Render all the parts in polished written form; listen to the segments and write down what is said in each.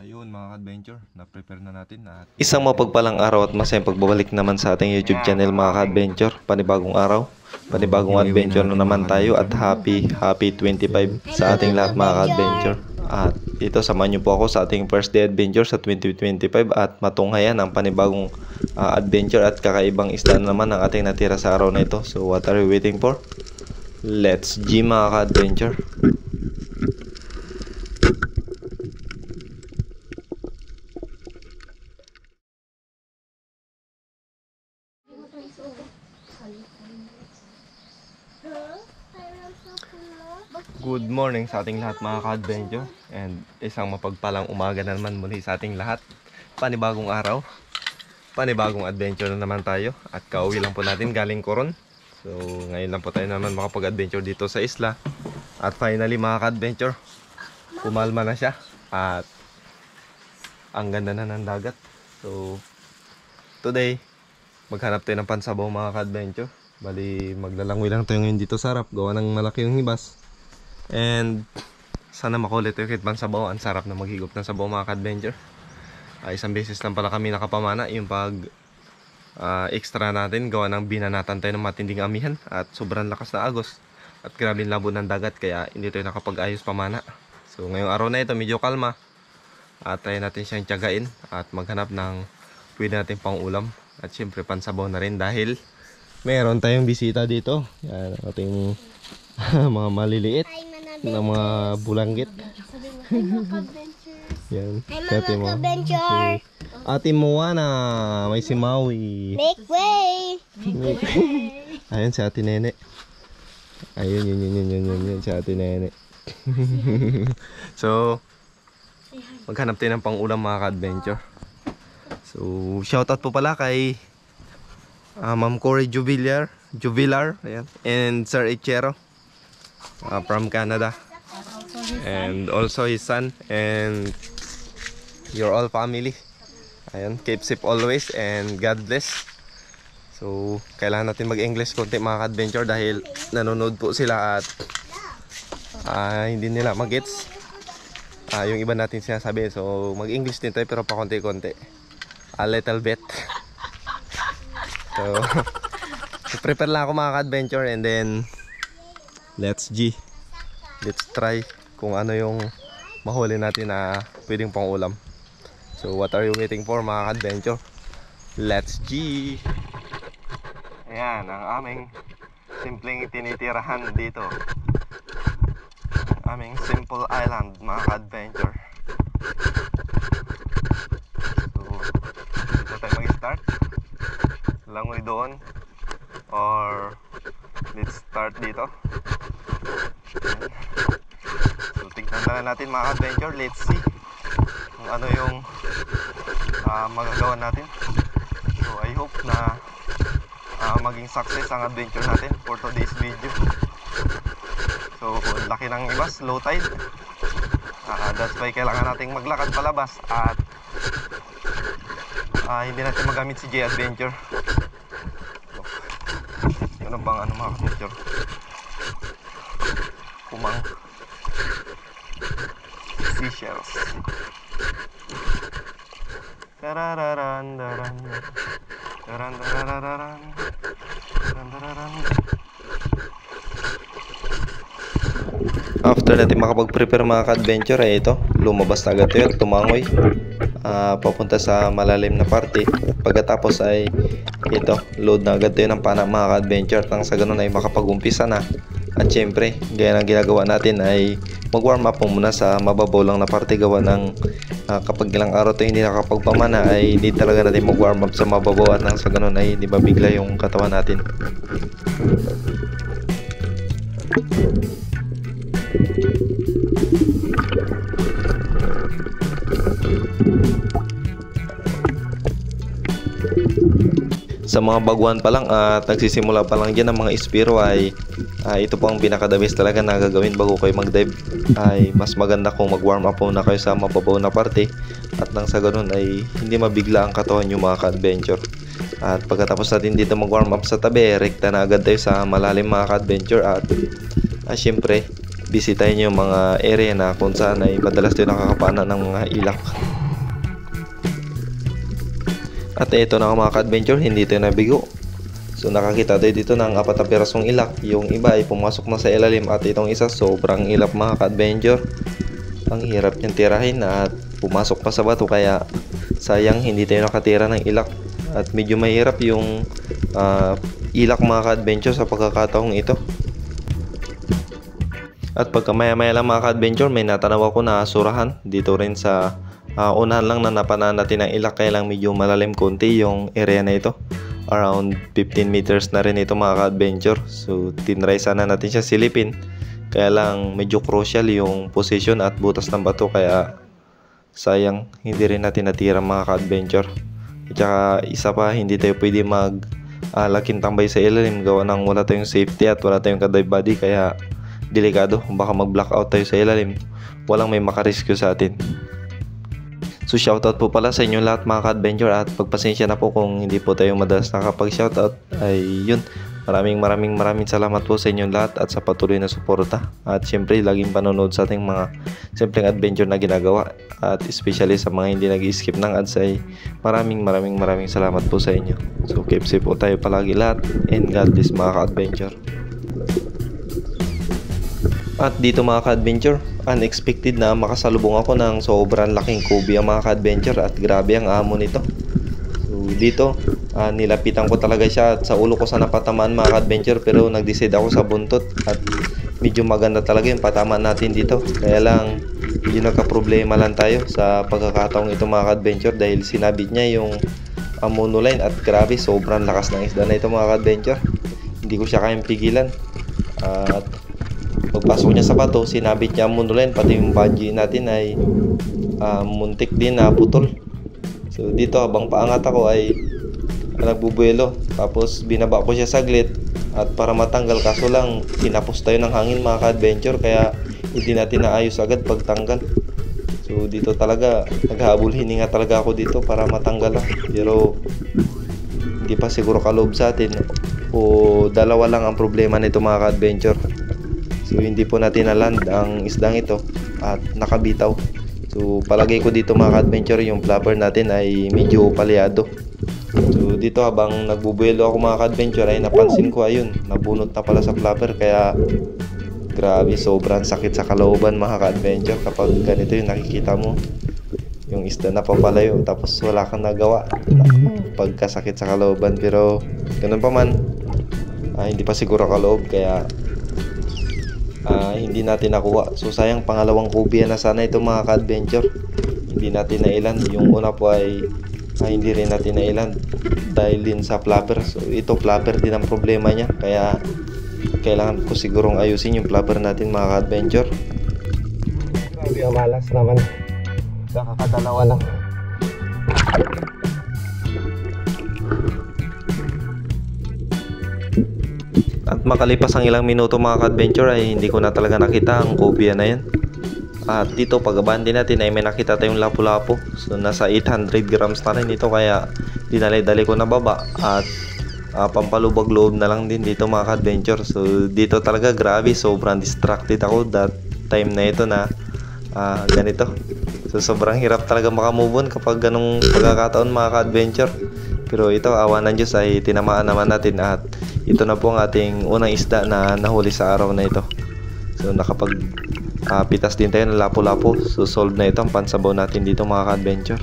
Ayun mga ka-adventure, na-prepare na natin at Isang mapagpalang araw at masayang pagbabalik naman sa ating YouTube channel mga ka-adventure. Panibagong araw, panibagong adventure na naman tayo at happy 25 sa ating lahat mga ka-adventure. At ito, samahan niyo po ako sa ating first day adventure sa 2025 at matunghayan ang panibagong adventure at kakaibang isda naman ang ating natira sa araw na ito. So what are you waiting for? Let's G mga ka-adventure. Good morning sa ating lahat mga ka-adventure, and isang mapagpalang umaga na naman muli sa ating lahat. Panibagong araw, panibagong adventure na naman tayo at kauwi lang po natin galing Coron. So ngayon lang po tayo naman makapag-adventure dito sa isla. At finally mga ka-adventure, kumalma na siya at ang ganda na ng dagat. So today, maghanap tayo ng pansabaw mga ka-adventure. Bali maglalangoy lang tayo ngayon dito sa harap, gawa ng malaki yung hibas. And sana makulit yung kitbang sabaw. Ang sarap na maghigop ng sabaw mga ka-adventure. Isang beses lang pala kami nakapamana. Yung pag extra natin, gawa ng binanatan tayo ng matinding amihan at sobrang lakas na agos at grabing labo ng dagat, kaya hindi tayo nakapag-ayos pamana. So ngayong araw na ito medyo kalma at try natin siyang tiyagain at maghanap ng pwede natin pang ulam at syempre pansabaw na rin dahil meron tayong bisita dito. Yan ating mga maliliit na mga bulanggit. Yan. Hi mga ka-adventure! Ate Moana, may si Maui. Make way! Ayun si Ate Nene. Ayun, yun si Ate Nene. So, maghanap tayo ng pang-ulam mga ka-adventure. So, shoutout po pala kay Ma'am Cory Jubilar, ayan, and Sir Ichero from Canada, and also his son and your all family. Ayan, keep safe always and God bless. So kailangan natin mag-English konti mga ka-adventure dahil nanonood po sila at hindi nila mag-gets yung iba natin sinasabi. So mag-English din tayo pero pa konti-konti, a little bit. So prepare lang ako mga ka-adventure, and then let's try kung ano yung mahuli natin na pwedeng pang ulam. So what are you waiting for mga ka-adventure? Let's G! Ayan ang aming simpleng tinitirahan dito, aming simple island mga ka-adventure. So dito tayo mag-start, langoy doon or let's start dito. So tignan na natin mga adventure. Let's see kung ano yung magagawa natin. So I hope na maging success ang adventure natin for today's video. So laki ng ibas, low tide, that's why kailangan nating maglakad palabas at hindi natin magamit si J Adventure. Ano bang ano mga adventure? Kumang seashells. Tarararan daran. Daran darararan. Daran dararan. After natin makapag-prepare mga ka-adventure ay ito, lumabas na agad tayo at tumangoy papunta sa malalim na parte. Pagkatapos ay ito, load na agad tayo ng pana mga ka-adventure nang sa ganun ay makapag-umpisa na. At syempre, gaya ng ginagawa natin ay mag-warm up muna sa mababaw lang na parte, gawa ng kapag ilang araw tayo hindi nakapagpamana ay hindi talaga natin mag-warm up sa mababaw at nang sa ganun ay hindi mabigla yung katawan natin. Sa mga baguhan pa lang at nagsisimula pa lang dyan ang mga ispiro ay ito po ang pinakadabis talaga na gagawin bago kayo mag-dive. Ay mas maganda kung mag-warm up muna kayo sa mababaw na parte at nang sa ganun ay hindi mabigla ang katawan nyo mga ka-adventure. At pagkatapos natin dito mag-warm up sa tabi, rekta na agad tayo sa malalim mga ka-adventure at syempre bisitahin nyo yung mga area na kung saan ay madalas tayo nakakapana ng mga ilak. At ito na mga ka-adventure, hindi tayo nabigo. So nakakita tayo dito ng 4 na pirasong ilak. Yung iba ay pumasok na sa ilalim at itong isa sobrang ilap mga ka-adventure. Ang hirap niyang tirahin at pumasok pa sa bato kaya sayang hindi tayo nakatira ng ilak. At medyo mahirap yung ilak mga ka-adventure sa pagkakataong ito. At pagka maya maya lang mga ka-adventure, may natanaw ako na surahan dito rin sa unahan lang na napanaan natin ng ilak, kaya lang medyo malalim konti yung area na ito. Around 15 meters na rin ito mga ka-adventure. So tinry sana natin siya silipin, kaya lang medyo crucial yung position at butas ng bato, kaya sayang hindi rin natin natira mga ka-adventure. At saka isa pa, hindi tayo pwede laking tambay sa ilalim gawa ng wala tayong safety at wala tayong ka-dive body, kaya delikado, baka mag-blackout tayo sa ilalim, walang may makarescue sa atin. So shoutout po pala sa inyo lahat mga ka-adventure, at pagpasensya na po kung hindi po tayo madalas nakapag-shoutout. Ay yun, maraming salamat po sa inyo lahat at sa patuloy na suporta, at syempre laging panonood sa ating mga simpleng adventure na ginagawa, at especially sa mga hindi nag-skip ng ads ay maraming salamat po sa inyo. So keep safe po tayo palagi lahat, and God bless mga ka-adventure. At dito mga ka-adventure, unexpected na makasalubong ako ng sobrang laking cobia mga ka-adventure, at grabe ang amo nito. So dito, nilapitan ko talaga siya at sa ulo ko sana patamaan mga ka-adventure, pero nag-decide ako sa buntot at medyo maganda talaga yung patamaan natin dito. Kaya lang, medyo nagka-problema lang tayo sa pagkakataong ito mga ka-adventure dahil sinabit niya yung monoline, at grabe sobrang lakas ng isda na ito mga ka-adventure. Hindi ko siya kayang pigilan. At pagpasok niya sa bato, sinabit niya ang monoline, pati yung bungee natin ay muntik din na putol. So dito habang paangat ako ay nagbubuelo, tapos binaba ko siya saglit at para matanggal, kaso lang tinapos tayo ng hangin mga ka-adventure, kaya hindi natin naayos agad pagtanggal. So dito talaga naghahabol hininga talaga ako dito para matanggal lang, pero hindi pa siguro kaloob sa atin, o dalawa lang ang problema nito mga ka-adventure. So hindi po natin na-land ang isdang ito at nakabitaw. So palagay ko dito mga ka-adventure, yung flapper natin ay medyo palyado. So dito habang nagbubuelo ako mga ka-adventure ay napansin ko, ayun, nabunot na pala sa flapper, kaya grabe sobrang sakit sa kalooban mga ka-adventure kapag ganito yung nakikita mo yung isda na papalayo tapos wala kang nagawa. Pagkasakit sa kalooban, pero ganun pa man, hindi pa siguro kaloob, kaya hindi natin nakuha. So sayang, pangalawang cobia na sana ito mga ka-adventure, hindi natin nailan. Yung una po ay hindi rin natin nailan dahil din sa flapper. So ito flapper din ang problema niya, kaya kailangan ko sigurong ayusin yung flapper natin mga ka-adventure. Grabe ang malas naman, kakadalawa lang. At makalipas ang ilang minuto mga ka-adventure ay hindi ko na talaga nakita ang cobia na yan. At dito pag-abandi natin ay may nakita tayong lapu-lapu. So nasa 800 grams na rin ito, kaya dinali-dali ko na baba at pampalubag loob na lang din dito mga ka-adventure. So dito talaga grabe, sobrang distracted ako that time na ito na ganito. So sobrang hirap talaga makamove on kapag ganong pagkakataon mga ka-adventure. Pero ito, awa ng Diyos ay tinamaan naman natin, at ito na po ang ating unang isda na nahuli sa araw na ito. So nakapag pitas din tayo ng lapu-lapu. So solve na ito ang pansabaw natin dito mga ka-adventure.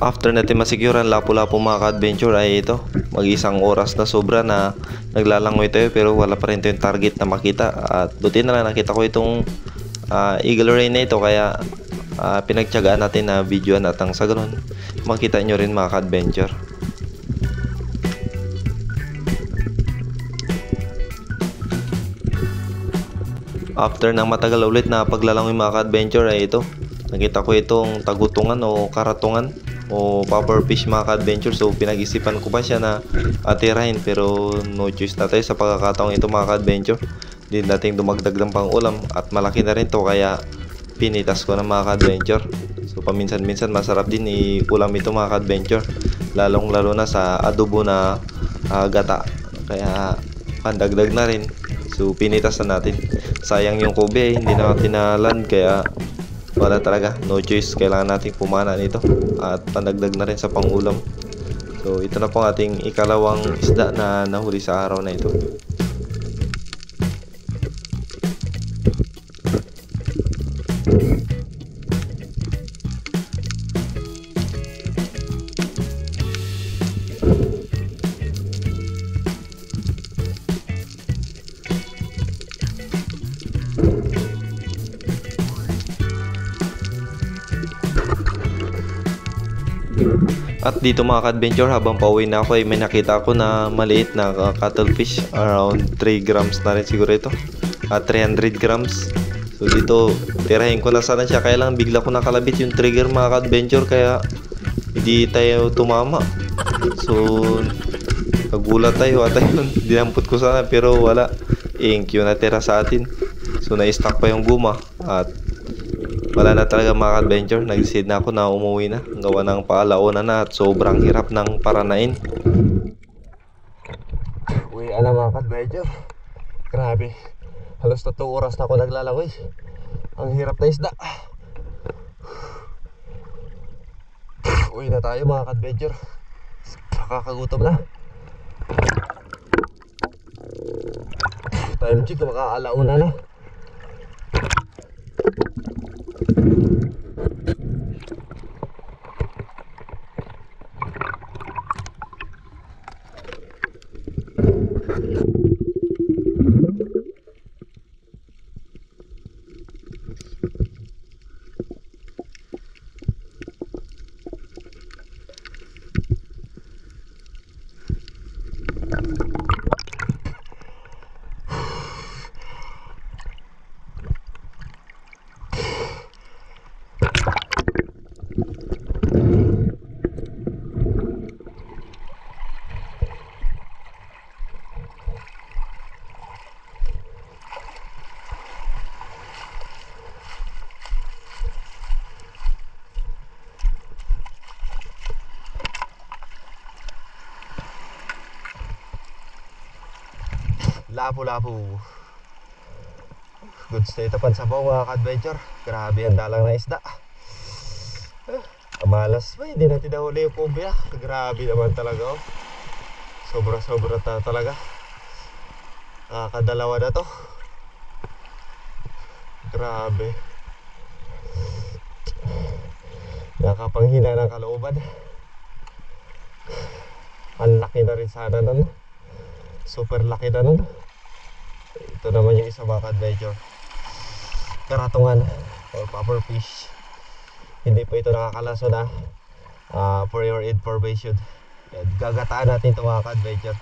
After natin masecure ang lapu-lapu mga ka-adventure ay ito, mag-isang oras na sobra na naglalangoy tayo, pero wala pa rin tayong target na makita. At buti na lang nakita ko itong eagle ray na ito, kaya pinagtiyagaan natin na videoan at ang sa ganun makita nyo rin mga ka-adventure. After ng matagal ulit na paglalangoy mga ka-adventure ay ito. Nakita ko itong tagutungan o karatungan o popper fish mga ka-adventure. So pinag-isipan ko pa siya na atirahin pero no choice na tayo sa pagkakataong ito mga ka-adventure. Hindi nating dumagdag ng pang ulam at malaki na rin to kaya pinitas ko na mga ka-adventure. So paminsan-minsan masarap din i-ulam ito mga ka-adventure. Lalong-lalo na sa adobo na gata. Kaya pandagdag na rin. So pinitas na natin. Sayang yung kobe hindi na tinalan kaya wala talaga. No choice. Kailangan nating pumana nito. At pandagdag na rin sa pangulam. So ito na po ang ating ikalawang isda na nahuli sa araw na ito. At dito mga ka-adventure, habang pauwi na ako ay may nakita ako na maliit na cuttlefish. Around 3 grams na rin siguro ito. At 300 grams. So dito, tirahin ko na sana siya. Kaya lang bigla ko nakalabit yung trigger mga ka-adventure. Kaya hindi tayo tumama. So nagulat tayo at ayun, dinampot ko sana pero wala. Ink yung natira sa atin. So na-stuck pa yung guma. At wala na talaga mga ka-adventure. Nag-decide na ako na umuwi na. Gawa ng paalauna na at sobrang hirap ng paranain. Uwi na mga ka-adventure. Grabe. Halos 2 oras na ako naglalangoy. Ang hirap na isda. Uwi na tayo mga ka-adventure. Nakakagutom na. Time check, makaalauna na. Lapu-lapu. Good state of pansabaw mga ka-adventure. Grabe ang dalang na isda. Amalas pa, hindi natin nahuli yung kumbya. Grabe naman talaga oh. Sobra-sobra talaga. Nakakadalawa na to. Grabe. Nakapanghina ng kalooban. Ang laki na rin sana nun. Super laki na nun. Ito naman yung isa mga ka-adventure. Karatungan or popper fish. Hindi po ito nakakalaso na for your information. Gagataan natin ito mga ka-adventure.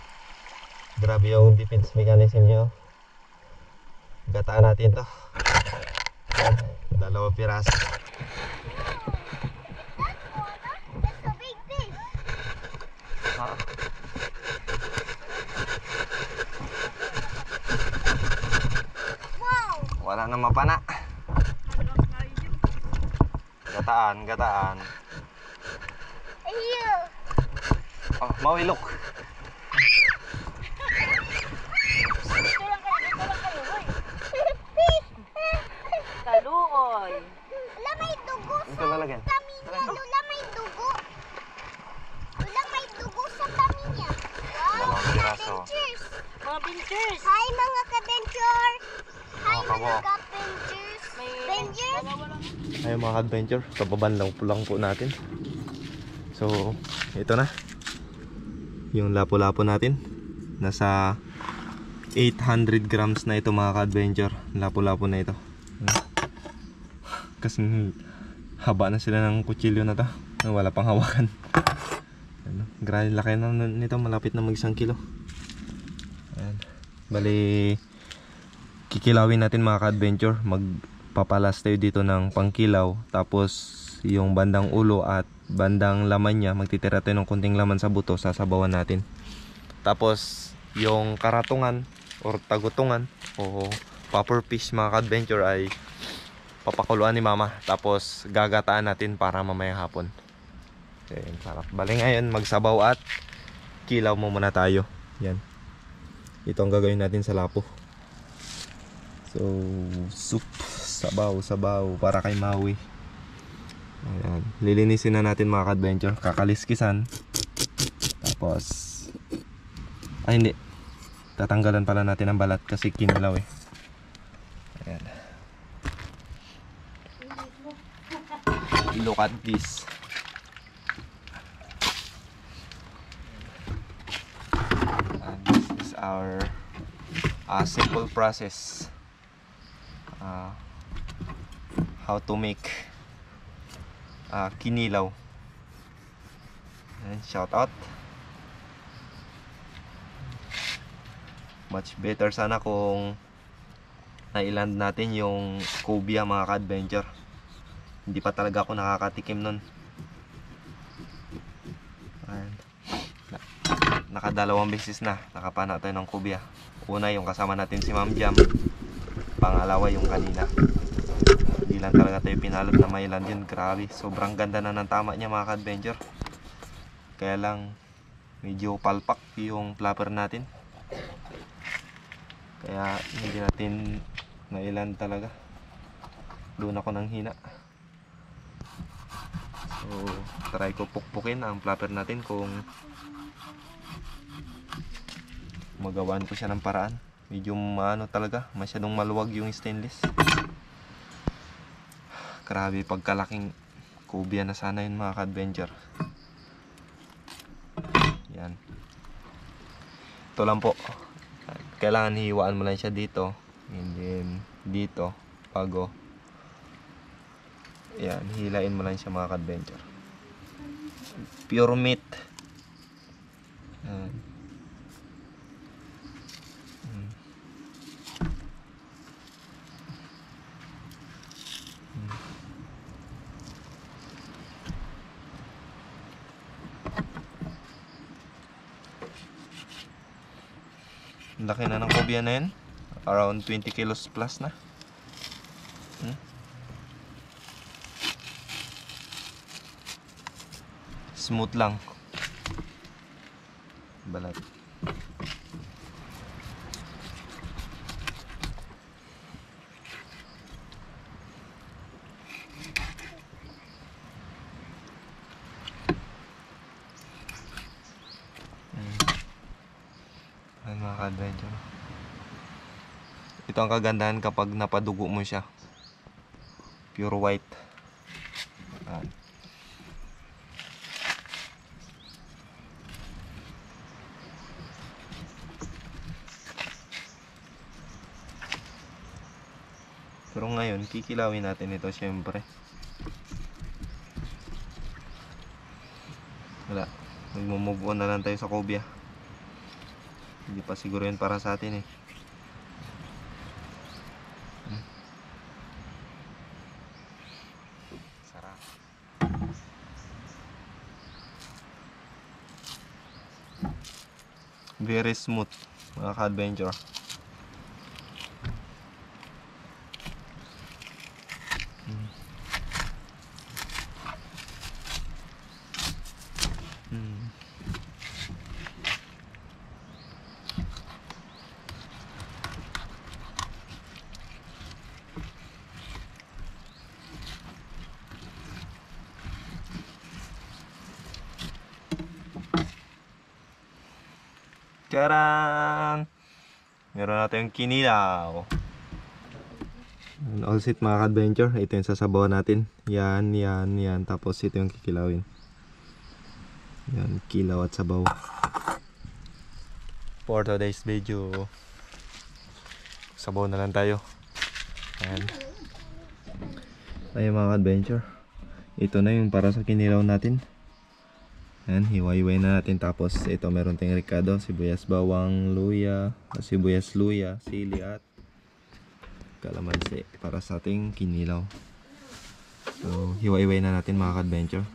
Grabe yung defense mechanism nyo. Gataan natin ito. Yan, 2 piraso. Wala na mapana. Gataan. Ayun. Oh, mawilok. Kaluoy. Wala may dugo Ito lalagyan. tamin niya. Wala may dugo. Wala may dugo sa tamin niya. Wow, 2 piraso. Cheers. Mga pinchers! Hi mga ka-adventure. Hi Mga kabo. mga ka-adventures. Adventures. Ayun mga ka-adventure, kababan lang po natin. So, ito na. Yung lapo-lapo natin. Nasa 800 grams na ito mga ka-adventure. Lapo-lapo na ito. Kasi haba na sila ng kutsilyo na to. Wala pang hawakan. Grabe laki na nito, malapit na mag 1 kilo. Ayan. Bali kikilawin natin mga ka-adventure. Magpapalas tayo dito ng pangkilaw. Tapos yung bandang ulo at bandang laman niya, magtitira tayo ng konting laman sa buto, sasabawan natin. Tapos yung karatungan or tagutungan o popper fish mga ka-adventure ay papakuluan ni mama. Tapos gagataan natin para mamayang hapon. Okay, sarap. Bali ngayon magsabaw at kilaw mo muna tayo. Yan. Ito ang gagawin natin sa lapo. So, soup, sabaw para kay Maui. Ayan. Lilinisin na natin mga ka-adventure. Kakaliskisan. Tapos, ay hindi. Tatanggalan pala natin ang balat kasi kinilaw eh. Ayan. Look at this. And this is our simple process. How to make kinilaw. And shout out. Much better sana kung nailand natin yung cobia mga ka-adventure. Hindi pa talaga ako nakakatikim nun. Nakadalawang beses na nakapana tayo ng cobia. Una yung kasama natin si Ma'am Jam. Pangalawa yung kanina. Hindi lang talaga tayo pinalot na may land yun. Grabe, sobrang ganda na ng tama niya mga ka-adventure. Kaya lang medyo palpak yung flapper natin. Kaya hindi natin nailan talaga. Doon ako nang hina. So try ko pukpukin ang flapper natin kung magawaan ko siya ng paraan. Medyo maano talaga, masyadong maluwag yung stainless. Grabe pagkalaking cobia na sana yun mga ka-adventure. Yan. Ito lang po. Kailangan hiwaan mo lang siya dito. And then dito. Bago. Yan. Hilain mo lang siya mga ka-adventure. Pure meat. Yan. Laki na ng cobia na yun. Around 20 kilos plus na. Smooth lang. Balat. Mga ka-adventure. Ito ang kagandahan kapag napadugo mo siya. Pure white. Ayan. Pero ngayon, kikilawin natin ito syempre. Wala. Mag-move on na lang tayo sa cobia. Hindi pa siguro yun para sa atin eh. Sarap. Very smooth mga ka-adventure. Charan! Meron natin yung kinilaw. All set mga ka-adventure. Ito yung sasabawan natin. Yan, yan, yan. Tapos ito yung kikilawin. Yan, kilaw at sabaw. For today's video, sabaw na lang tayo. Yan. Ayun mga ka-adventure. Ito na yung para sa kinilaw natin. Yan, hiwa-hiway na natin. Tapos ito meron tayong ricado, sibuyas bawang, luya, sibuyas luya, sili at kalamansi para sa ating kinilaw. So, hiwa-hiway na natin mga ka-adventure.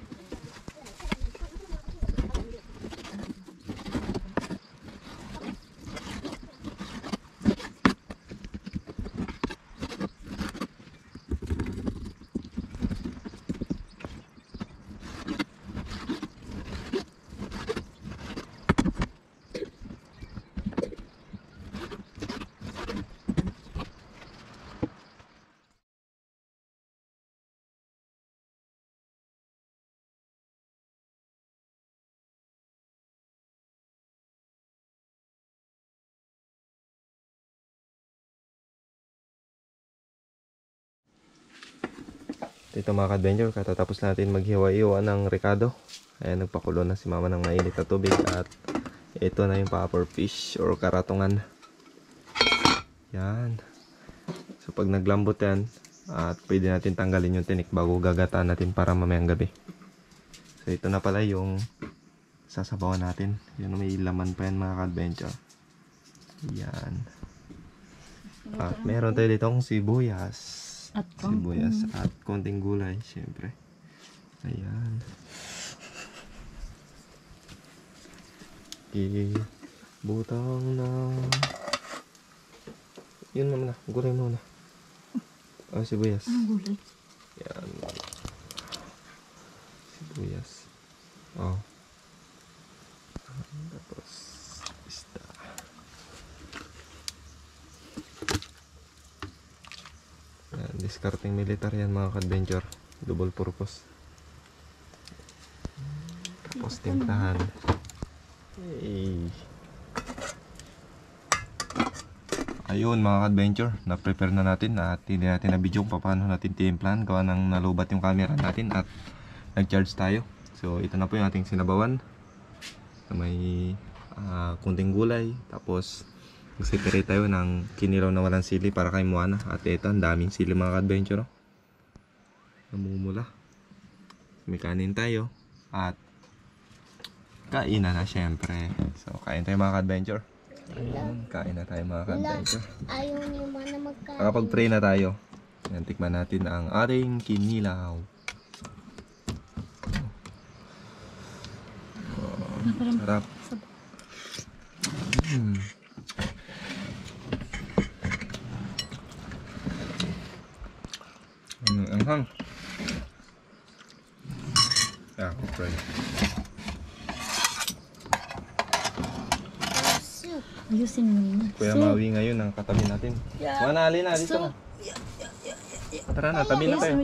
Ito mga ka-adventure, katatapos natin maghiwa-hiwa ng rekado. Ayan, nagpakulo na si mama ng mainit na tubig at ito na yung popper fish or karatungan. Yan. So pag naglambot yan, at pwede natin tanggalin yung tinik bago gagataan natin para mamayang gabi. So ito na pala yung sasabawan natin. Yun, may laman pa yan mga ka-adventure. Yan. At meron tayo ditong sibuyas. Sibuyas at konting gulay, syempre. Ayan. Butang na. Yun naman na, gulay muna. Ah, sibuyas. Gulay. Yan. Sibuyas. Oh. Tapos, isda. Yan, discarding militar yan mga ka-adventure. Double purpose. Tapos timplahan. Hey. Ayun mga ka-adventure, na-prepare na natin at hindi natin na-video kung paano natin timplahan. Gawa ng nalubat yung camera natin at nag-charge tayo. So ito na po yung ating sinabawan. May kunting gulay. Tapos mag-separate tayo ng kinilaw na walang sili para kay Moana. At ito, ang daming sili mga ka-adventure. Namumula. May kanin tayo. At kainan na syempre. So kain tayo mga ka-adventure. Kain na tayo mga ka-adventure. Ayaw niyo man na magkain. Nakapag-pray na tayo. Yan, tikman natin ang ating kinilaw. Sarap. Anghang. Yeah, pray. Soup. Ayusin mo yun. Kuya Maui ngayon ang katabi natin. Manali na, dito na. Tara na, tabi na tayo.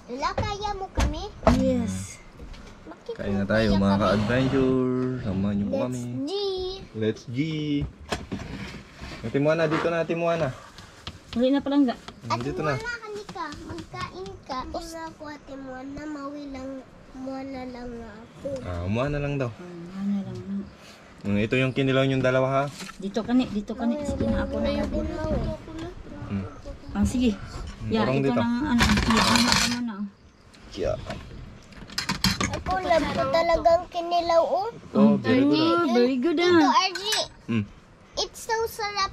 Lola, kaya mo kami? Yes. Kain na tayo mga ka-adventure. Samahan niyo po Let's kami. G. Let's G. Ate Moana, dito na Ate Moana. Muli na palangga. Dito na. Ka, magkain ka. Una ko ate mo na mawilang mo na lang ako. Moana lang daw. Ano lang na. Ito yung kinilaw yung dalawa ha. Dito kani. Sige na ako na yun. Sige. Yeah, Parang ito dito. lang ano. Ano na. Yeah. Ako love ko talagang kinilaw oh. Oh, very good. Very good Ito ah. RG. It's so sarap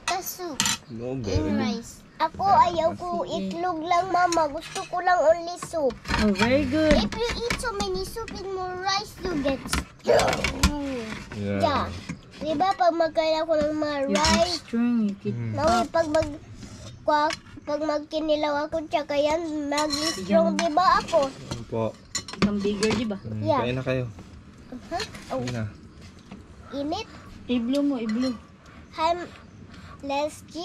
na soup No, and very good. rice. Ako ayaw ko itlog lang mama. Gusto ko lang only soup. Oh, very good. If you eat so many soup and more rice, you get Yeah. yeah. Diba pag magkain ako ng mga You keep rice, strong. You keep Nawi, pag magkinilaw ako, tsaka yan, mag-strong, di ba ako? Po. become bigger, di ba? Yeah. Kain na kayo. Oh, Kain na. init. I-blue mo, i-blue. Hi, let's G.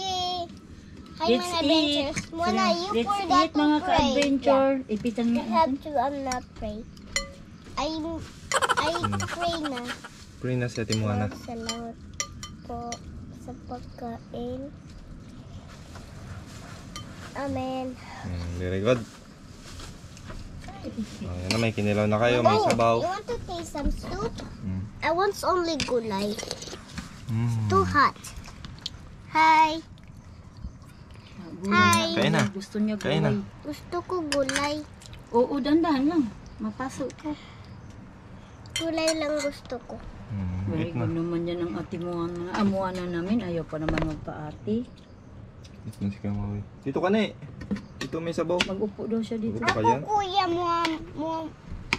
Hi, Let's mga eat. adventures. Mona, you Let's forgot eat to mga pray. ka-adventure. Ipitan You nga have natin. to not pray. I pray na. Pray na si Ate Moana. Salamat po sa pagkain. Amen. Very good. Ayan na, may kinilaw na kayo, may sabaw. You want to taste some soup? Mm. I want only gulay. Mm. Too hot. Hi. Hi. Kain na. Gusto niya Kain na. gulay. Gusto ko gulay. Oo, dandahan lang. Mapasok ko. Gulay lang gusto ko. Very Eat na. good naman yan ang ate mo. Amuan na namin. Ayaw pa naman magpa-ate. Ito si Kamawi. Dito ka na eh. Dito may sabaw. Mag-upo daw siya dito. Upo ka Ako yan. kuya mo.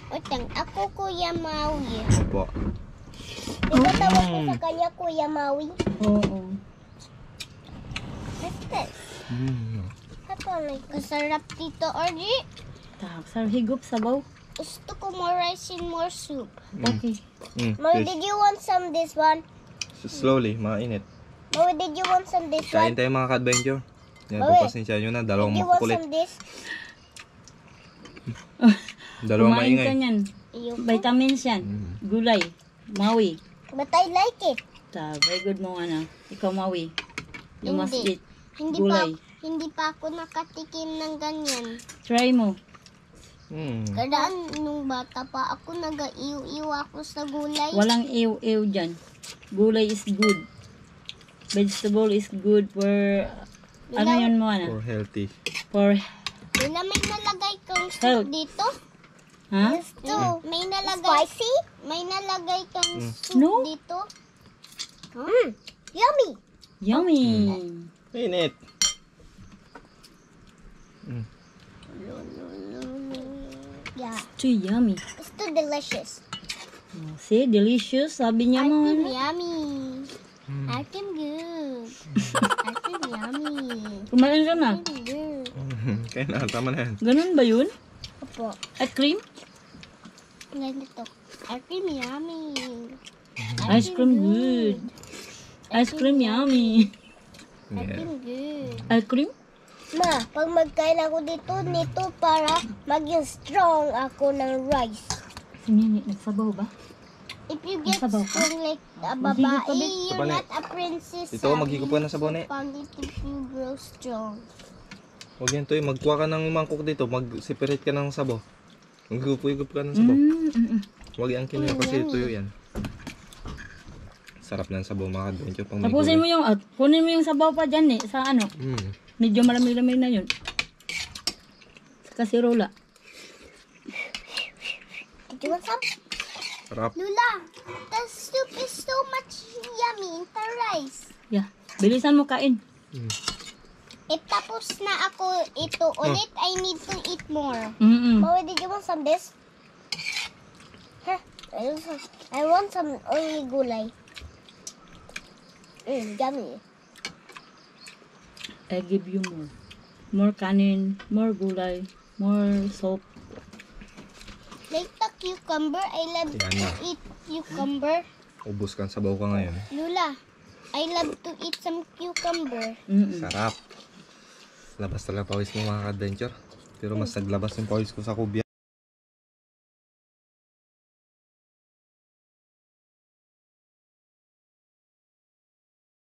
Utang, ako kuya Maui. Opo. Di ba tawag ko sa kanya kuya Maui? Oo. What's this? Ito like kasarap dito, Orgy. Tak, sar higop sabaw. Gusto ko more rice and more soup. Okay. Maui, did you want some this one? Slowly, mainit. Maui, did you want some this Kain one? tayo mga ka-adventure. Yan, Oy. pagpasensya nyo na. Dalawang Did you want makukulit. some this? Dalawang Kumain ka maingay. niyan. Ayoko. Vitamins yan. Gulay. Maui. But I like it. Tak, very good mo ano. Ikaw Maui. You must Hindi. eat. Hindi Gulay. pa ako nakatikim ng ganyan. Try mo. Kadaan nung bata pa ako nag-iiw-iw ako sa gulay. Walang ew-ew dyan. Gulay is good. Vegetable is good for... Ano yun mo For ano? healthy. For... Wala may nalagay kang Health. soup dito? Ha? Ito, may nalagay. Spicy? May nalagay kang soup No. dito? Yummy! Yummy! Mainit. Yeah, Too yummy. it's too delicious. Oh, see, delicious. Sabi niya mo. Item Ano? yummy. Item good. Item yummy. Kumain ka na. Item good. Kaya na, tama na yan. Ganun ba yun? Opo. At cream? Ganito. Item yummy. Ice cream good. Ice cream yummy. Yeah. Item good. Ice cream? Ma, pag magkain ako nito para maging strong ako ng rice. Si Nini, nagsabaw ba? If you get Sabaw ka? strong like a Maghigop ka, babae, Bek. you're Sabaw na. not a princess. Ito, maghigop ka na sa bone. Pangit if you grow strong. Huwag yan to magkuha ka ng mangkok dito. Mag-separate ka ng sabaw. Mag-higup ka ng sabaw. Huwag yan kinuha kasi tuyo yan. Sarap ng sabaw mga adventure. Pang may Tapusin mo gulay. yung, kunin mo yung sabaw pa dyan eh, sa ano. Medyo malamig-lamig na yun. Sa kasirola. Did you want some? Sarap. Lula, the soup is so much yummy in the rice. Yeah. Bilisan mo kain. If tapos na ako ito ulit, I need to eat more. Mama, did you want some this? Huh? I want some only gulay. Yummy. I give you more. More kanin, more gulay, more soup. Like the cucumber, I love Yan to na. eat cucumber. Ubus kang sabaw ka ngayon. Lula, I love to eat some cucumber. Sarap. Labas talaga pawis mo mga adventure. Pero mas naglabas yung pawis ko sa kubya.